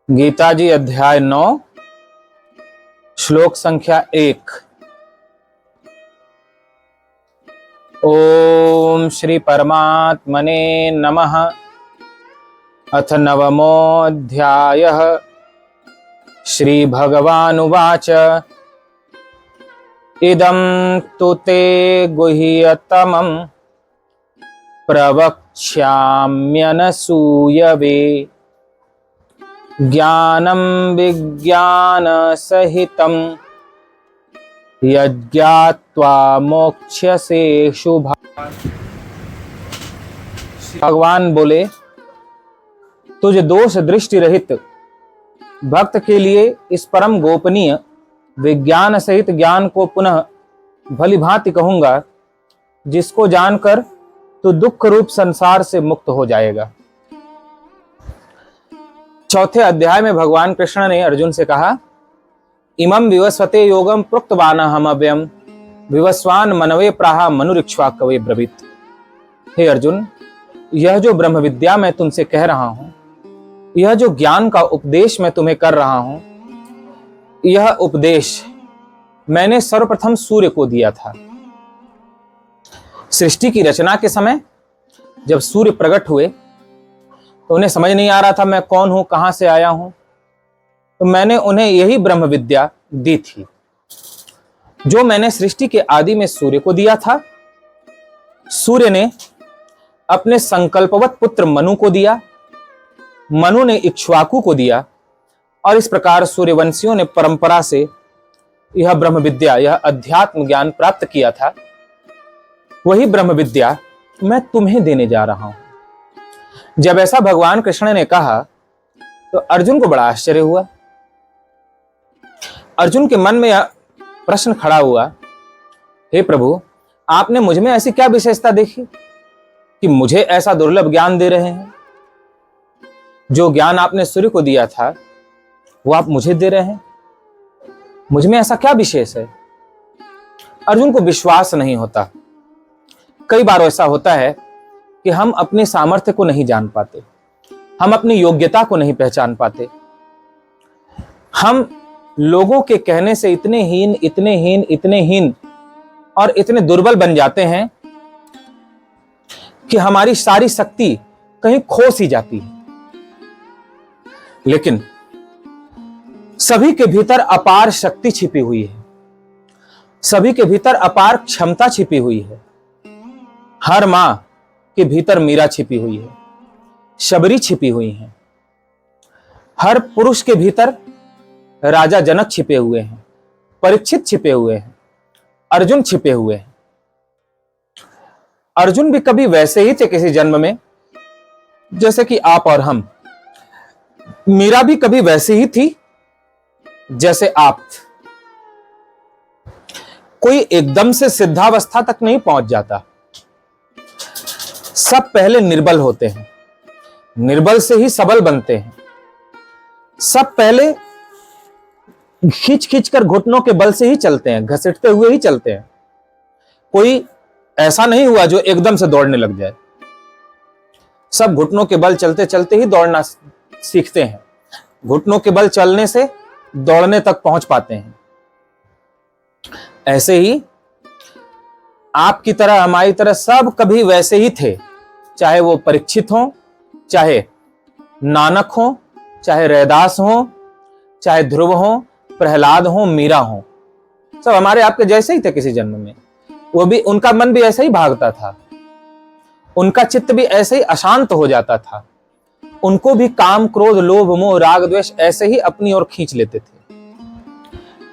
गीता जी अध्याय 9 श्लोक संख्या 1। ओम श्री परमात्मने नमः। अथ नवमोऽध्यायः। श्री भगवानुवाच इदं तु ते गुह्यतमं प्रवक्ष्याम्यनसूयवे ज्ञानं विज्ञानसहितं यज्ञात्वा मोक्ष्यसे शुभात्। भगवान बोले, तुझ दोष दृष्टि रहित भक्त के लिए इस परम गोपनीय विज्ञान सहित ज्ञान को पुनः भली भांति कहूंगा, जिसको जानकर तू दुख रूप संसार से मुक्त हो जाएगा। चौथे अध्याय में भगवान कृष्ण ने अर्जुन से कहा, इमं विवस्वते योगम प्रोक्तवाना हम अव्ययम विवस्वान मनवे प्राहा मनुरिक्ष्वाकवे ब्रवीत। हे अर्जुन, यह जो ब्रह्म विद्या मैं तुमसे कह रहा हूं, यह जो ज्ञान का उपदेश मैं तुम्हें कर रहा हूं, यह उपदेश मैंने सर्वप्रथम सूर्य को दिया था। सृष्टि की रचना के समय जब सूर्य प्रकट हुए तो उन्हें समझ नहीं आ रहा था मैं कौन हूं, कहां से आया हूं, तो मैंने उन्हें यही ब्रह्म विद्या दी थी जो मैंने सृष्टि के आदि में सूर्य को दिया था। सूर्य ने अपने संकल्पवत पुत्र मनु को दिया, मनु ने इक्ष्वाकु को दिया, और इस प्रकार सूर्यवंशियों ने परंपरा से यह ब्रह्म विद्या, यह अध्यात्म ज्ञान प्राप्त किया था। वही ब्रह्म विद्या मैं तुम्हें देने जा रहा हूं। जब ऐसा भगवान कृष्ण ने कहा तो अर्जुन को बड़ा आश्चर्य हुआ। अर्जुन के मन में यह प्रश्न खड़ा हुआ, हे प्रभु, आपने मुझ में ऐसी क्या विशेषता देखी कि मुझे ऐसा दुर्लभ ज्ञान दे रहे हैं? जो ज्ञान आपने सूर्य को दिया था वो आप मुझे दे रहे हैं, मुझ में ऐसा क्या विशेष है? अर्जुन को विश्वास नहीं होता। कई बार ऐसा होता है कि हम अपने सामर्थ्य को नहीं जान पाते, हम अपनी योग्यता को नहीं पहचान पाते, हम लोगों के कहने से इतने हीन और इतने दुर्बल बन जाते हैं कि हमारी सारी शक्ति कहीं खो सी जाती है। लेकिन सभी के भीतर अपार शक्ति छिपी हुई है, सभी के भीतर अपार क्षमता छिपी हुई है। हर मां के भीतर मीरा छिपी हुई है, शबरी छिपी हुई है। हर पुरुष के भीतर राजा जनक छिपे हुए हैं, परीक्षित छिपे हुए हैं, अर्जुन छिपे हुए हैं। अर्जुन भी कभी वैसे ही थे किसी जन्म में जैसे कि आप और हम। मीरा भी कभी वैसे ही थी जैसे आप। कोई एकदम से सिद्धावस्था तक नहीं पहुंच जाता। सब पहले निर्बल होते हैं, निर्बल से ही सबल बनते हैं। सब पहले खींच खींच कर घुटनों के बल से ही चलते हैं, घसीटते हुए ही चलते हैं। कोई ऐसा नहीं हुआ जो एकदम से दौड़ने लग जाए। सब घुटनों के बल चलते चलते ही दौड़ना सीखते हैं, घुटनों के बल चलने से दौड़ने तक पहुंच पाते हैं। ऐसे ही आपकी तरह हमारी तरह सब कभी वैसे ही थे, चाहे वो परीक्षित हो, चाहे नानक हो, चाहे रैदास हो, चाहे ध्रुव हो, प्रहलाद हो, मीरा हो। सब हमारे आपके जैसे ही थे किसी जन्म में। वो भी, उनका मन भी ऐसे ही भागता था, उनका चित्त भी ऐसे ही अशांत हो जाता था। उनको भी काम, क्रोध, लोभ, मोह, राग, द्वेष ऐसे ही अपनी ओर खींच लेते थे।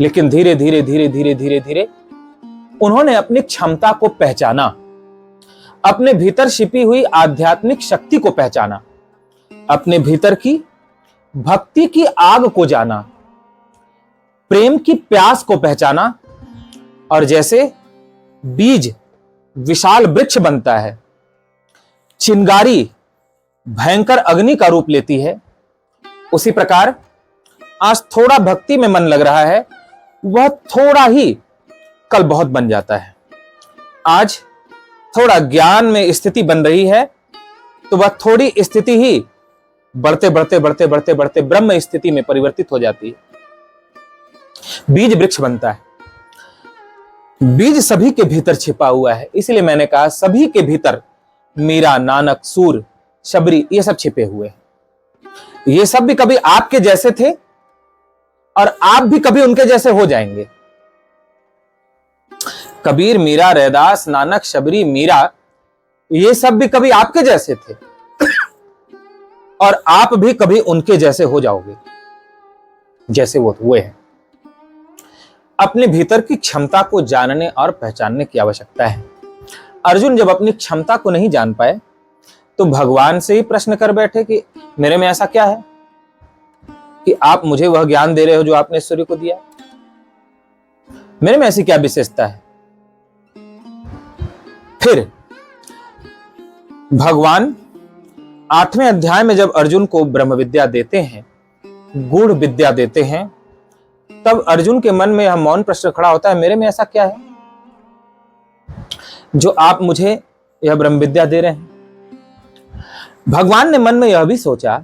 लेकिन धीरे धीरे धीरे धीरे धीरे धीरे उन्होंने अपनी क्षमता को पहचाना, अपने भीतर छिपी हुई आध्यात्मिक शक्ति को पहचाना, अपने भीतर की भक्ति की आग को जाना, प्रेम की प्यास को पहचाना। और जैसे बीज विशाल वृक्ष बनता है, चिंगारी भयंकर अग्नि का रूप लेती है, उसी प्रकार आज थोड़ा भक्ति में मन लग रहा है, वह थोड़ा ही कल बहुत बन जाता है। आज थोड़ा ज्ञान में स्थिति बन रही है तो वह थोड़ी स्थिति ही बढ़ते बढ़ते बढ़ते बढ़ते बढ़ते ब्रह्म स्थिति में परिवर्तित हो जाती है, बीज वृक्ष बनता है। बीज सभी के भीतर छिपा हुआ है, इसलिए मैंने कहा सभी के भीतर मीरा, नानक, सूर, शबरी ये सब छिपे हुए हैं। ये सब भी कभी आपके जैसे थे और आप भी कभी उनके जैसे हो जाएंगे। कबीर, मीरा, रैदास, नानक, शबरी, मीरा ये सब भी कभी आपके जैसे थे और आप भी कभी उनके जैसे हो जाओगे जैसे वो हुए हैं। अपने भीतर की क्षमता को जानने और पहचानने की आवश्यकता है। अर्जुन जब अपनी क्षमता को नहीं जान पाए तो भगवान से ही प्रश्न कर बैठे कि मेरे में ऐसा क्या है कि आप मुझे वह ज्ञान दे रहे हो जो आपने सूर्य को दिया? मेरे में ऐसी क्या विशेषता है? फिर भगवान 8वें अध्याय में जब अर्जुन को ब्रह्म विद्या देते हैं, गूढ़ विद्या देते हैं, तब अर्जुन के मन में यह मौन प्रश्न खड़ा होता है, मेरे में ऐसा क्या है जो आप मुझे यह ब्रह्म विद्या दे रहे हैं? भगवान ने मन में यह भी सोचा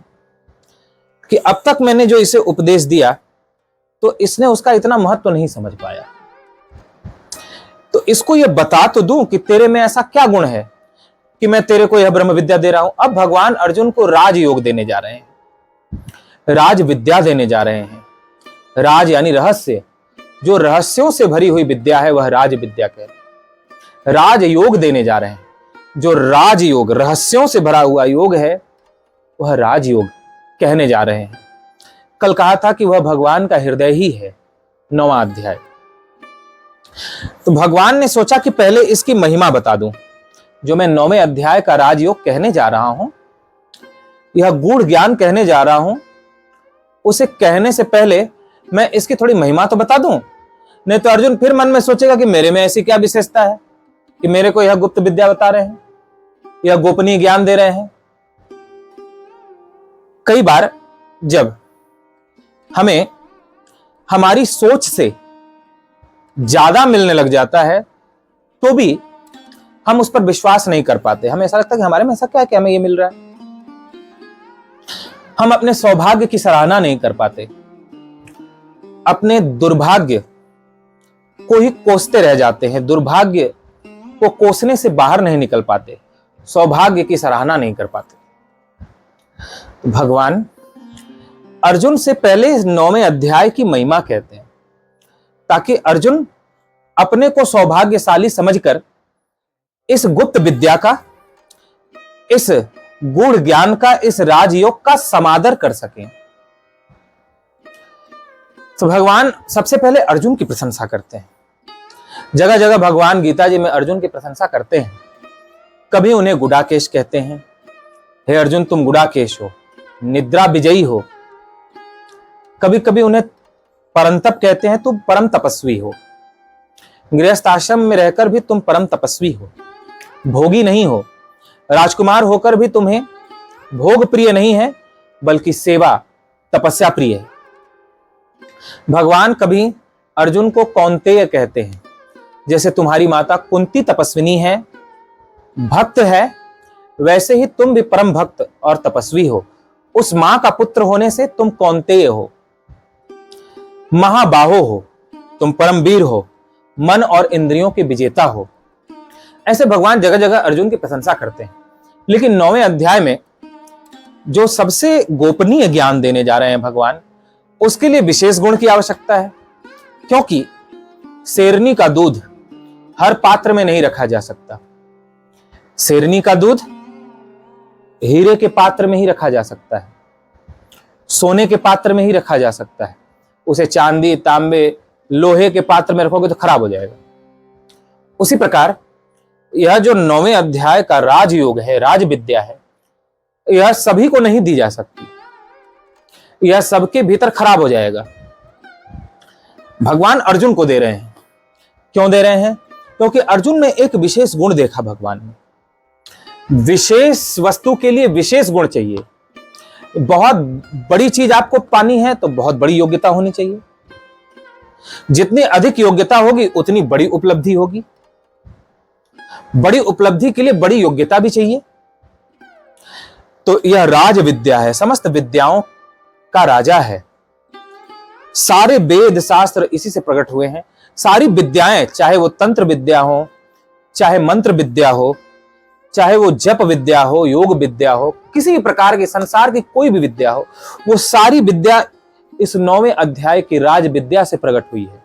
कि अब तक मैंने जो इसे उपदेश दिया तो इसने उसका इतना महत्व नहीं समझ पाया, तो इसको यह बता तो दूं कि तेरे में ऐसा क्या गुण है कि मैं तेरे को यह ब्रह्म विद्या दे रहा हूं। अब भगवान अर्जुन को राजयोग देने जा रहे हैं, राज विद्या देने जा रहे हैं। राज यानी रहस्य, जो रहस्यों से भरी हुई विद्या है वह राज विद्या कहते हैं। राजयोग देने जा रहे हैं, जो राजयोग रहस्यों से भरा हुआ योग है वह राजयोग कहने जा रहे हैं। कल कहा था कि वह भगवान का हृदय ही है, 9वां अध्याय। तो भगवान ने सोचा कि पहले इसकी महिमा बता दूं। जो मैं 9वें अध्याय का राजयोग कहने जा रहा हूं, यह गूढ़ ज्ञान कहने जा रहा हूं, उसे कहने से पहले मैं इसकी थोड़ी महिमा तो बता दूं। नहीं तो अर्जुन फिर मन में सोचेगा कि मेरे में ऐसी क्या विशेषता है कि मेरे को यह गुप्त विद्या बता रहे हैं, यह गोपनीय ज्ञान दे रहे हैं। कई बार जब हमें हमारी सोच से ज्यादा मिलने लग जाता है तो भी हम उस पर विश्वास नहीं कर पाते। हमें ऐसा लगता है कि हमारे में ऐसा क्या है कि हमें ये मिल रहा है। हम अपने सौभाग्य की सराहना नहीं कर पाते, अपने दुर्भाग्य को ही कोसते रह जाते हैं, दुर्भाग्य को कोसने से बाहर नहीं निकल पाते, सौभाग्य की सराहना नहीं कर पाते। भगवान अर्जुन से पहले इस 9वें अध्याय की महिमा कहते हैं ताकि अर्जुन अपने को सौभाग्यशाली समझकर इस गुप्त विद्या का, इस गूढ़ ज्ञान का, इस राजयोग का समादर कर सकें। तो भगवान सबसे पहले अर्जुन की प्रशंसा करते हैं। जगह जगह भगवान गीता जी में अर्जुन की प्रशंसा करते हैं। कभी उन्हें गुडाकेश कहते हैं, हे अर्जुन तुम गुडाकेश हो, निद्रा विजयी हो। कभी कभी उन्हें परंतप कहते हैं, तुम परम तपस्वी हो। गृहस्थ आश्रम में रहकर भी तुम परम तपस्वी हो, भोगी नहीं हो। राजकुमार होकर भी तुम्हें भोग प्रिय नहीं है बल्कि सेवा, तपस्या प्रिय है। भगवान कभी अर्जुन को कौन्तेय कहते हैं, जैसे तुम्हारी माता कुंती तपस्विनी है, भक्त है, वैसे ही तुम भी परम भक्त और तपस्वी हो। उस मां का पुत्र होने से तुम कौन्तेय हो, महाबाहो हो, तुम परमवीर हो, मन और इंद्रियों के विजेता हो। ऐसे भगवान जगह जगह अर्जुन की प्रशंसा करते हैं। लेकिन 9वें अध्याय में जो सबसे गोपनीय ज्ञान देने जा रहे हैं भगवान, उसके लिए विशेष गुण की आवश्यकता है, क्योंकि शेरनी का दूध हर पात्र में नहीं रखा जा सकता। शेरनी का दूध हीरे के पात्र में ही रखा जा सकता है, सोने के पात्र में ही रखा जा सकता है। उसे चांदी, तांबे, लोहे के पात्र में रखोगे तो खराब हो जाएगा। उसी प्रकार यह जो 9वें अध्याय का राजयोग है, राज विद्या है, यह सभी को नहीं दी जा सकती, यह सबके भीतर खराब हो जाएगा। भगवान अर्जुन को दे रहे हैं। क्यों दे रहे हैं? क्योंकि अर्जुन ने एक विशेष गुण देखा भगवान ने। विशेष वस्तु के लिए विशेष गुण चाहिए। बहुत बड़ी चीज आपको पानी है तो बहुत बड़ी योग्यता होनी चाहिए। जितनी अधिक योग्यता होगी उतनी बड़ी उपलब्धि होगी। बड़ी उपलब्धि के लिए बड़ी योग्यता भी चाहिए। तो यह राज विद्या है, समस्त विद्याओं का राजा है। सारे वेद शास्त्र इसी से प्रकट हुए हैं। सारी विद्याएं, चाहे वो तंत्र विद्या हो, चाहे मंत्र विद्या हो, चाहे वो जप विद्या हो, योग विद्या हो, किसी भी प्रकार की संसार की कोई भी विद्या हो, वो सारी विद्या इस 9वें अध्याय की राज विद्या से प्रकट हुई है।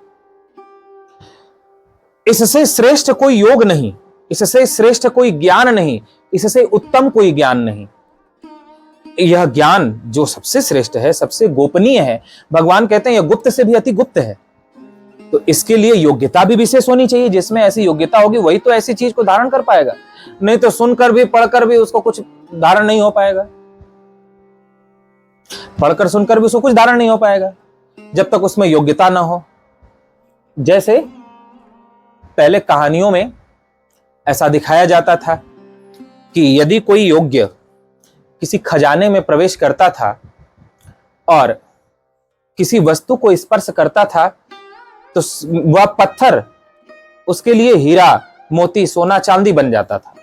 इससे श्रेष्ठ कोई योग नहीं, इससे श्रेष्ठ कोई ज्ञान नहीं, इससे उत्तम कोई ज्ञान नहीं। यह ज्ञान जो सबसे श्रेष्ठ है, सबसे गोपनीय है, भगवान कहते हैं यह गुप्त से भी अति गुप्त है। तो इसके लिए योग्यता भी विशेष होनी चाहिए। जिसमें ऐसी योग्यता होगी वही तो ऐसी चीज को धारण कर पाएगा, नहीं तो सुनकर भी पढ़कर भी उसको कुछ धारण नहीं हो पाएगा। पढ़कर सुनकर भी उसको कुछ धारण नहीं हो पाएगा जब तक उसमें योग्यता ना हो। जैसे पहले कहानियों में ऐसा दिखाया जाता था कि यदि कोई योग्य किसी खजाने में प्रवेश करता था और किसी वस्तु को स्पर्श करता था तो वह पत्थर उसके लिए हीरा, मोती, सोना, चांदी बन जाता था।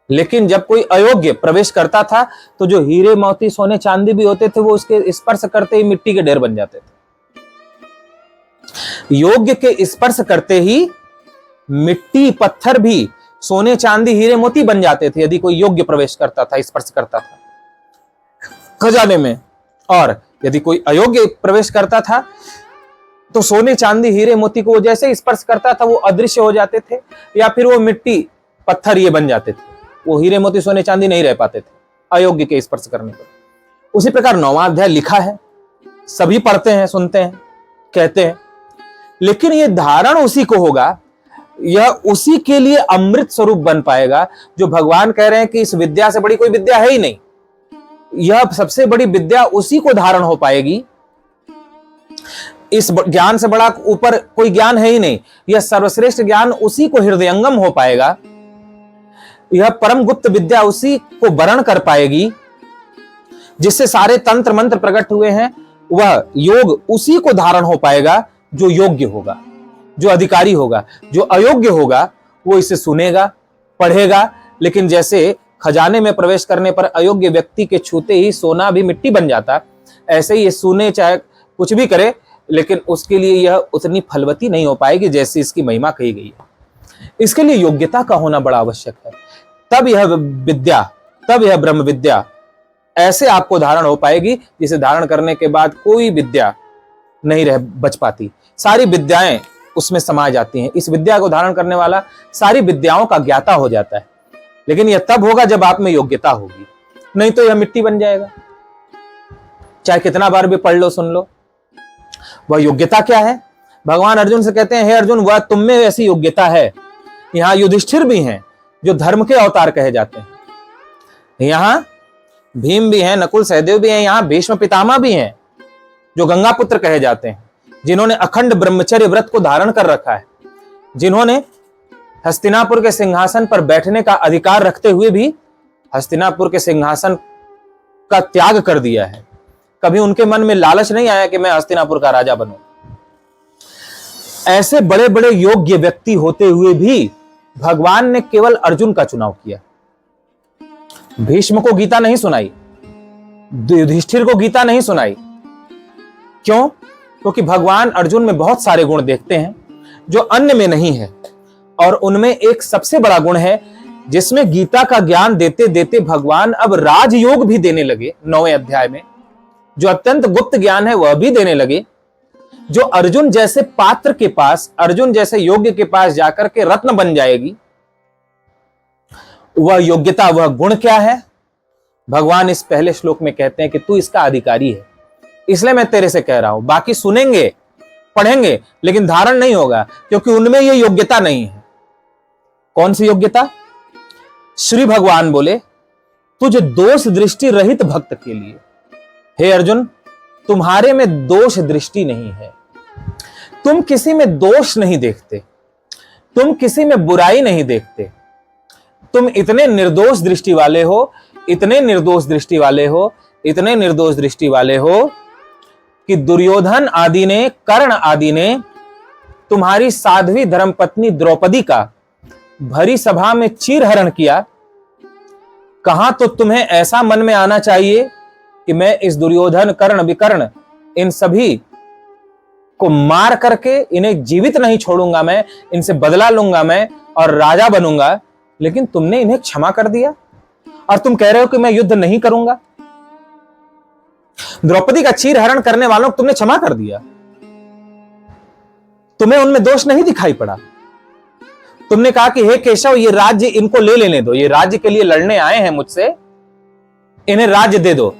लेकिन जब कोई अयोग्य प्रवेश करता था तो जो हीरे, मोती, सोने, चांदी भी होते थे वो उसके स्पर्श करते ही मिट्टी के ढेर बन जाते थे। योग्य के स्पर्श करते ही मिट्टी, पत्थर भी सोने, चांदी, हीरे, मोती बन जाते थे यदि कोई योग्य प्रवेश करता था, स्पर्श करता था खजाने में। और यदि कोई अयोग्य प्रवेश करता था तो सोने, चांदी, हीरे, मोती को जैसे स्पर्श करता था वो अदृश्य हो जाते थे, या फिर वो मिट्टी, पत्थर ये बन जाते थे। वो हीरे, मोती, सोने, चांदी नहीं रह पाते थे अयोग्य के स्पर्श करने पर। उसी प्रकार 9वां अध्याय लिखा है, सभी पढ़ते हैं, सुनते हैं, कहते हैं, लेकिन ये धारण उसी को होगा, यह उसी के लिए अमृत स्वरूप बन पाएगा जो भगवान कह रहे हैं कि इस विद्या से बड़ी कोई विद्या है ही नहीं। यह सबसे बड़ी विद्या उसी को धारण हो पाएगी। इस ज्ञान से बड़ा ऊपर कोई ज्ञान है ही नहीं। यह सर्वश्रेष्ठ ज्ञान उसी को हृदयंगम हो पाएगा। यह परम गुप्त विद्या उसी को वर्ण कर पाएगी। जिससे सारे तंत्र मंत्र प्रकट हुए हैं, वह योग उसी को धारण हो पाएगा जो योग्य होगा, जो अधिकारी होगा। जो अयोग्य होगा वो इसे सुनेगा, पढ़ेगा, लेकिन जैसे खजाने में प्रवेश करने पर अयोग्य व्यक्ति के छूते ही सोना भी मिट्टी बन जाता, ऐसे ही ये सुने चाहे कुछ भी करे, लेकिन उसके लिए यह उतनी फलवती नहीं हो पाएगी जैसी इसकी महिमा कही गई है। इसके लिए योग्यता का होना बड़ा आवश्यक है। तब यह विद्या, तब यह ब्रह्म विद्या ऐसे आपको धारण हो पाएगी जिसे धारण करने के बाद कोई विद्या नहीं रह बच पाती। सारी विद्याएं उसमें समा जाती हैं। इस विद्या को धारण करने वाला सारी विद्याओं का ज्ञाता हो जाता है। लेकिन यह तब होगा जब आप में योग्यता होगी, नहीं तो यह मिट्टी बन जाएगा। चाहे कितना बार भी पढ़ लो, सुन लो। वह योग्यता क्या है? भगवान अर्जुन से कहते हैं, हे अर्जुन, वह तुम में ऐसी योग्यता है। यहां युधिष्ठिर भी हैं जो धर्म के अवतार कहे जाते हैं, यहां भीम भी हैं, नकुल सहदेव भी हैं, यहां भीष्म पितामह भी हैं जो गंगा पुत्र कहे जाते हैं, जिन्होंने अखंड ब्रह्मचर्य व्रत को धारण कर रखा है, जिन्होंने हस्तिनापुर के सिंहासन पर बैठने का अधिकार रखते हुए भी हस्तिनापुर के सिंहासन का त्याग कर दिया है। कभी उनके मन में लालच नहीं आया कि मैं हस्तिनापुर का राजा बनूं। ऐसे बड़े बड़े योग्य व्यक्ति होते हुए भी भगवान ने केवल अर्जुन का चुनाव किया। भीष्म को गीता नहीं सुनाई, युधिष्ठिर को गीता नहीं सुनाई। क्यों? क्योंकि भगवान अर्जुन में बहुत सारे गुण देखते हैं जो अन्य में नहीं है, और उनमें एक सबसे बड़ा गुण है जिसमें गीता का ज्ञान देते देते भगवान अब राजयोग भी देने लगे। 9वें अध्याय में जो अत्यंत गुप्त ज्ञान है वह भी देने लगे, जो अर्जुन जैसे पात्र के पास, अर्जुन जैसे योग्य के पास जाकर के रत्न बन जाएगी। वह योग्यता, वह गुण क्या है? भगवान इस पहले श्लोक में कहते हैं कि तू इसका अधिकारी है, इसलिए मैं तेरे से कह रहा हूं। बाकी सुनेंगे, पढ़ेंगे, लेकिन धारण नहीं होगा, क्योंकि उनमें यह योग्यता नहीं है। कौन सी योग्यता? श्री भगवान बोले, तुझ दोष दृष्टि रहित भक्त के लिए, हे अर्जुन, तुम्हारे में दोष दृष्टि नहीं है। तुम किसी में दोष नहीं देखते, तुम किसी में बुराई नहीं देखते। तुम इतने निर्दोष दृष्टि वाले हो, इतने निर्दोष दृष्टि वाले हो, इतने निर्दोष दृष्टि वाले हो कि दुर्योधन आदि ने, कर्ण आदि ने तुम्हारी साध्वी धर्मपत्नी द्रौपदी का भरी सभा में चीरहरण किया। कहां तो तुम्हें ऐसा मन में आना चाहिए कि मैं इस दुर्योधन, कर्ण, विकर्ण, इन सभी को मार करके इन्हें जीवित नहीं छोड़ूंगा, मैं इनसे बदला लूंगा मैं और राजा बनूंगा, लेकिन तुमने इन्हें क्षमा कर दिया और तुम कह रहे हो कि मैं युद्ध नहीं करूंगा। द्रौपदी का चीर हरण करने वालों को तुमने क्षमा कर दिया, तुम्हें उनमें दोष नहीं दिखाई पड़ा। तुमने कहा कि हे केशव, ये राज्य इनको ले लेने दो, ये राज्य के लिए लड़ने आए हैं मुझसे, इन्हें राज्य दे दो।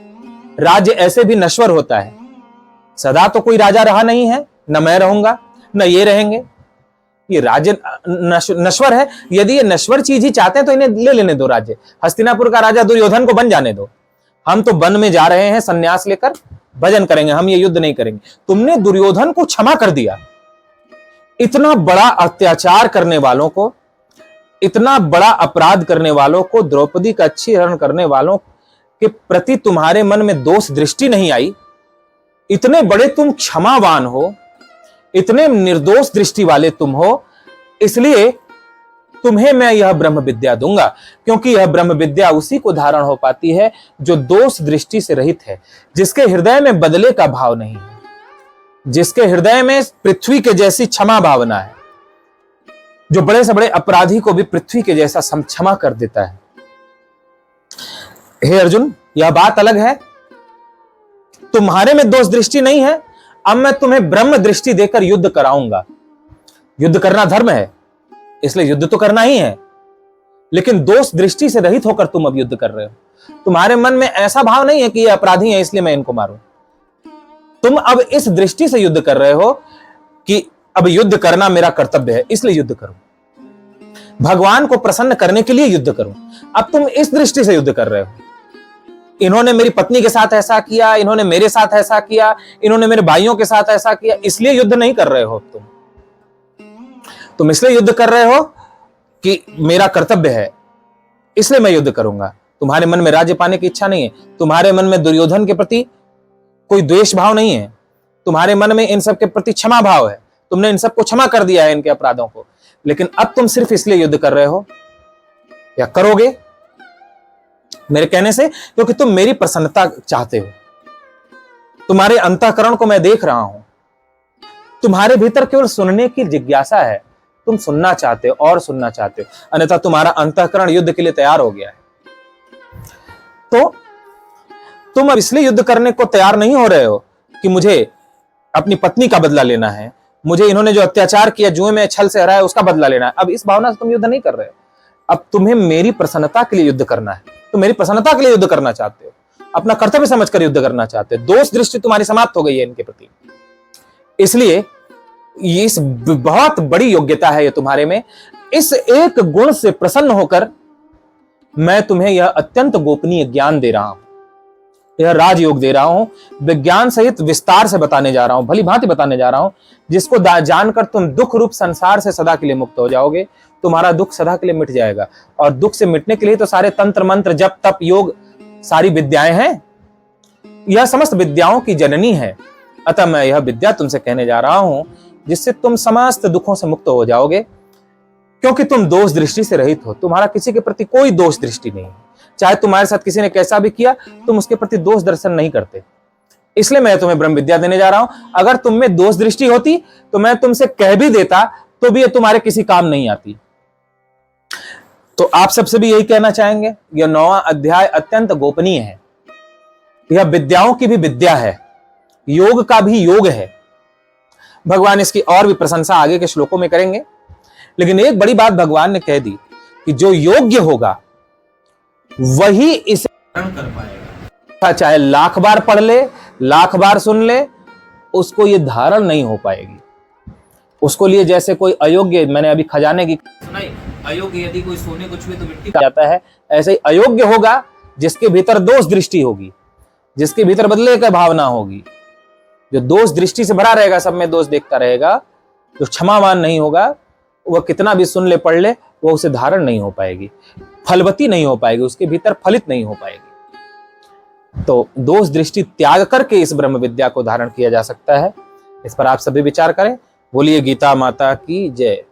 राज्य ऐसे भी नश्वर होता है, सदा तो कोई राजा रहा नहीं है, न मैं रहूंगा न ये रहेंगे, ये राज्य नश्वर है। यदि ये नश्वर चीज ही चाहते हैं तो इन्हें ले लेने दो राज्य। हस्तिनापुर का राजा दुर्योधन को बन जाने दो, हम तो वन में जा रहे हैं सन्यास लेकर, भजन करेंगे, हम ये युद्ध नहीं करेंगे। तुमने दुर्योधन को क्षमा कर दिया। इतना बड़ा अत्याचार करने वालों को, इतना बड़ा अपराध करने वालों को, द्रौपदी का चीर करने वालों के प्रति तुम्हारे मन में दोष दृष्टि नहीं आई। इतने बड़े तुम क्षमावान हो, इतने निर्दोष दृष्टि वाले तुम हो, इसलिए तुम्हें मैं यह ब्रह्म विद्या दूंगा, क्योंकि यह ब्रह्म विद्या उसी को धारण हो पाती है जो दोष दृष्टि से रहित है, जिसके हृदय में बदले का भाव नहीं है, जिसके हृदय में पृथ्वी के जैसी क्षमा भावना है, जो बड़े से बड़े अपराधी को भी पृथ्वी के जैसा क्षमा कर देता है। हे अर्जुन, यह बात अलग है, तुम्हारे में दोष दृष्टि नहीं है, अब मैं तुम्हें ब्रह्म दृष्टि देकर युद्ध कराऊंगा। युद्ध करना धर्म है, इसलिए युद्ध तो करना ही है, लेकिन दोष दृष्टि से रहित होकर तुम अब युद्ध कर रहे हो। तुम्हारे मन में ऐसा भाव नहीं है कि ये अपराधी है इसलिए मैं इनको मारूं। तुम अब इस दृष्टि से युद्ध कर रहे हो कि अब युद्ध करना मेरा कर्तव्य है, इसलिए युद्ध करूं, भगवान को प्रसन्न करने के लिए युद्ध करूं। अब तुम इस दृष्टि से युद्ध कर रहे हो, इन्होंने मेरी पत्नी के साथ ऐसा किया, इन्होंने मेरे साथ ऐसा किया, इन्होंने मेरे भाइयों के साथ ऐसा किया, इसलिए युद्ध नहीं कर रहे हो। तुम इसलिए युद्ध कर रहे हो कि मेरा कर्तव्य है, इसलिए मैं युद्ध करूंगा। तुम्हारे मन में राज्य पाने की इच्छा नहीं है, तुम्हारे मन में दुर्योधन के प्रति कोई द्वेष भाव नहीं है, तुम्हारे मन में इन सब के प्रति क्षमा भाव है, तुमने इन सबको क्षमा कर दिया है, इनके अपराधों को। लेकिन अब तुम सिर्फ इसलिए युद्ध कर रहे हो या करोगे मेरे कहने से, क्योंकि तुम मेरी प्रसन्नता चाहते हो। तुम्हारे अंतःकरण को मैं देख रहा हूं, तुम्हारे भीतर केवल सुनने की जिज्ञासा है, तुम सुनना चाहते हो और सुनना चाहते हो, अन्यथा तुम्हारा अंतःकरण युद्ध के लिए तैयार हो गया है। तो तुम अब इसलिए युद्ध करने को तैयार नहीं हो रहे हो कि मुझे अपनी पत्नी का बदला लेना है, मुझे इन्होंने जो अत्याचार किया, जुए में छल से हराया, उसका बदला लेना है। अब इस भावना से तुम युद्ध नहीं कर रहे हो, अब तुम्हें मेरी प्रसन्नता के लिए युद्ध करना है। तुम मेरी प्रसन्नता के लिए युद्ध करना चाहते हो, अपना कर्तव्य समझकर युद्ध करना चाहते हो। दोष दृष्टि तुम्हारी समाप्त हो गई है इनके प्रति, इसलिए ये इस बहुत बड़ी योग्यता है ये तुम्हारे में। इस एक गुण से प्रसन्न होकर मैं तुम्हें यह अत्यंत गोपनीय ज्ञान दे रहा हूं, यह राजयोग दे रहा हूं, विज्ञान सहित विस्तार से बताने जा रहा हूं, भली भांति बताने जा रहा हूं, जिसको जानकर तुम दुख रूप संसार से सदा के लिए मुक्त हो जाओगे। तुम्हारा दुख सदा के लिए मिट जाएगा, और दुख से मिटने के लिए तो सारे तंत्र मंत्र, जप तप योग, सारी विद्याएं हैं। यह समस्त विद्याओं की जननी है। अतः मैं यह विद्या तुमसे कहने जा रहा हूं, जिससे तुम समस्त दुखों से मुक्त हो जाओगे, क्योंकि तुम दोष दृष्टि से रहित हो। तुम्हारा किसी के प्रति कोई दोष दृष्टि नहीं है, चाहे तुम्हारे साथ किसी ने कैसा भी किया, तुम उसके प्रति दोष दर्शन नहीं करते। इसलिए मैं तुम्हें ब्रह्म विद्या देने जा रहा हूं। अगर तुम में दोष दृष्टि होती तो मैं तुमसे कह भी देता, तो भी ये तुम्हारे किसी काम नहीं आती। तो आप सबसे भी यही कहना चाहेंगे, यह 9वां अध्याय अत्यंत गोपनीय है, यह विद्याओं की भी विद्या है, योग का भी योग है। भगवान इसकी और भी प्रशंसा आगे के श्लोकों में करेंगे, लेकिन एक बड़ी बात भगवान ने कह दी कि जो योग्य होगा वही इसे धारण कर पाएगा। चाहे लाख बार पढ़ ले, लाख बार सुन ले, उसको ये धारण नहीं हो पाएगी। उसको लिए जैसे कोई अयोग्य, मैंने अभी खजाने की सुनाई, अयोग्य यदि कोई सोने को छुए तो मिट्टी जाता है, ऐसे ही अयोग्य होगा जिसके भीतर दोष दृष्टि होगी, जिसके भीतर बदले का भावना होगी, जो दोष दृष्टि से भरा रहेगा, सब में दोष देखता रहेगा, जो क्षमावान नहीं होगा, वह कितना भी सुन ले पढ़ ले, वो उसे धारण नहीं हो पाएगी, फलवती नहीं हो पाएगी, उसके भीतर फलित नहीं हो पाएगी। तो दोष दृष्टि त्याग करके इस ब्रह्म विद्या को धारण किया जा सकता है। इस पर आप सभी विचार करें। बोलिए गीता माता की जय।